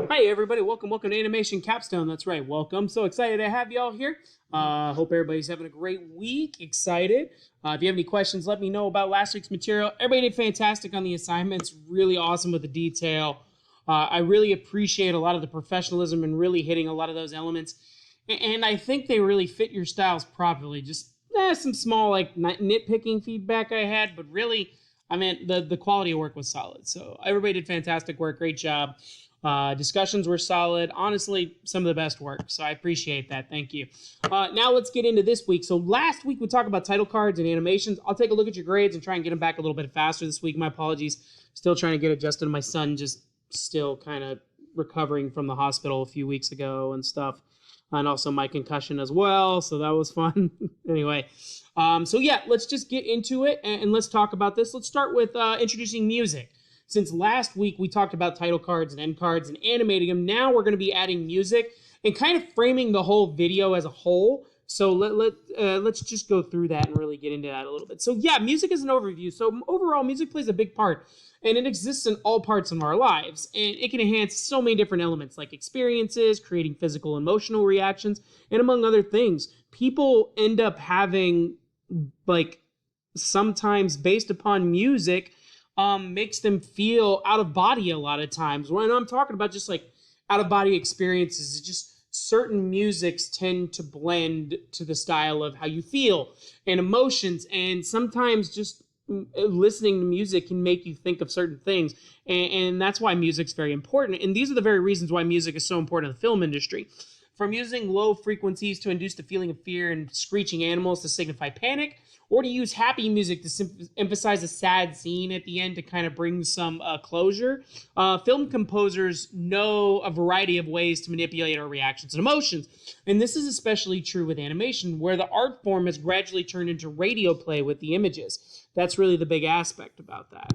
Hi everybody, welcome to Animation Capstone. That's right, welcome. So excited to have y'all here. Hope everybody's having a great week. Excited. If you have any questions, let me know about last week's material. Everybody did fantastic on the assignments. Really awesome with the detail. I really appreciate a lot of the professionalism and really hitting a lot of those elements. And I think they really fit your styles properly. Just some small like nitpicking feedback I had, but really, I mean, the quality of work was solid. So everybody did fantastic work. Great job. Discussions were solid. Honestly, some of the best work. So I appreciate that. Thank you. Now let's get into this week. So last week we talked about title cards and animations. I'll take a look at your grades and try and get them back a little bit faster this week. My apologies. Still trying to get adjusted to my son. Just still kind of recovering from the hospital a few weeks ago and stuff. And also my concussion as well. So that was fun. Anyway. So yeah, let's just get into it and let's talk about this. Let's start with introducing music. Since last week we talked about title cards and end cards and animating them, now we're going to be adding music and kind of framing the whole video as a whole. So let's just go through that and really get into that a little bit. So yeah, music is an overview. So overall, music plays a big part, and it exists in all parts of our lives. And it can enhance so many different elements like experiences, creating physical, emotional reactions, and among other things. People end up having, like, sometimes based upon music, makes them feel out of body a lot of times. When I'm talking about just like out of body experiences, it's just certain musics tend to blend to the style of how you feel and emotions. And sometimes just listening to music can make you think of certain things. And that's why music's very important. And these are the very reasons why music is so important in the film industry. From using low frequencies to induce the feeling of fear and screeching animals to signify panic, or to use happy music to emphasize a sad scene at the end to kind of bring some closure. Film composers know a variety of ways to manipulate our reactions and emotions. And this is especially true with animation, where the art form has gradually turned into radio play with the images. That's really the big aspect about that.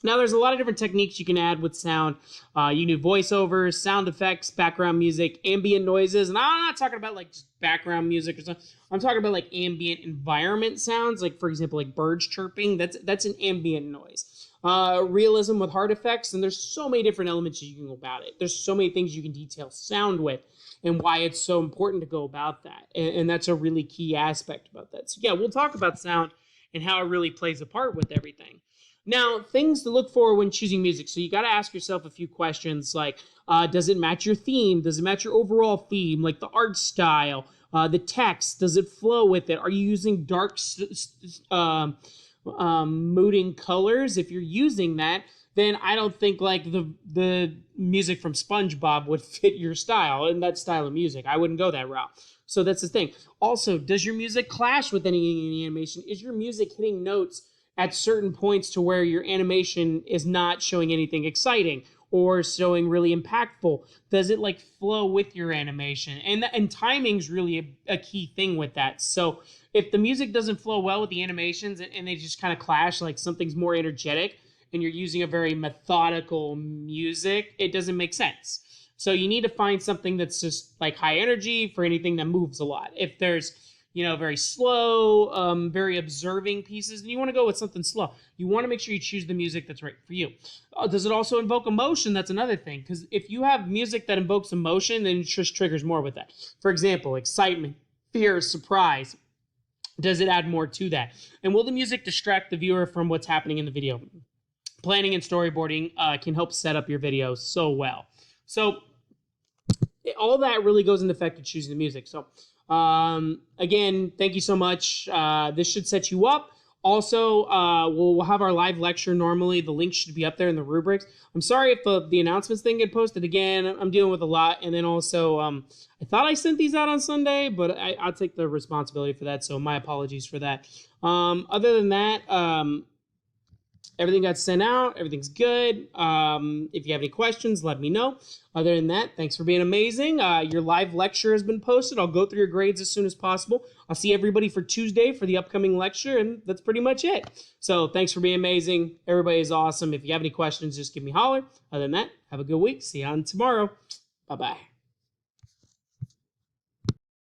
Now, there's a lot of different techniques you can add with sound. You can do voiceovers, sound effects, background music, ambient noises. And I'm not talking about like just background music or something. I'm talking about like ambient environment sounds, like for example, like birds chirping. That's an ambient noise. Realism with hard effects, and there's so many different elements you can go about it. There's so many things you can detail sound with, and why it's so important to go about that. And that's a really key aspect about that. So yeah, we'll talk about sound and how it really plays a part with everything. Now, things to look for when choosing music. So you got to ask yourself a few questions like, does it match your theme? Does it match your overall theme? Like the art style, the text, does it flow with it? Are you using dark mooding colors? If you're using that, then I don't think like the music from SpongeBob would fit your style and that style of music. I wouldn't go that route. So that's the thing. Also, does your music clash with any animation? Is your music hitting notes at certain points to where your animation is not showing anything exciting or showing really impactful? Does it like flow with your animation? And timing's really a key thing with that. So if the music doesn't flow well with the animations and they just kind of clash, like something's more energetic and you're using a very methodical music, it doesn't make sense. So you need to find something that's just like high energy for anything that moves a lot. If there's very slow, very observing pieces, and you want to go with something slow. You want to make sure you choose the music that's right for you. Does it also invoke emotion? That's another thing, because if you have music that invokes emotion, then it just triggers more with that. For example, excitement, fear, surprise. Does it add more to that? And will the music distract the viewer from what's happening in the video? Planning and storyboarding can help set up your video so well. So all that really goes into effect of choosing the music. So again, thank you so much. This should set you up. Also, we'll have our live lecture normally. The link should be up there in the rubrics. I'm sorry if the announcements thing get posted again. I'm dealing with a lot. And then also, I thought I sent these out on Sunday, but I'll take the responsibility for that. So my apologies for that. Other than that, everything got sent out. Everything's good. If you have any questions, let me know. Other than that, thanks for being amazing. Your live lecture has been posted. I'll go through your grades as soon as possible. I'll see everybody for Tuesday for the upcoming lecture, and that's pretty much it. So thanks for being amazing. Everybody is awesome. If you have any questions, just give me a holler. Other than that, have a good week. See you on tomorrow. Bye-bye.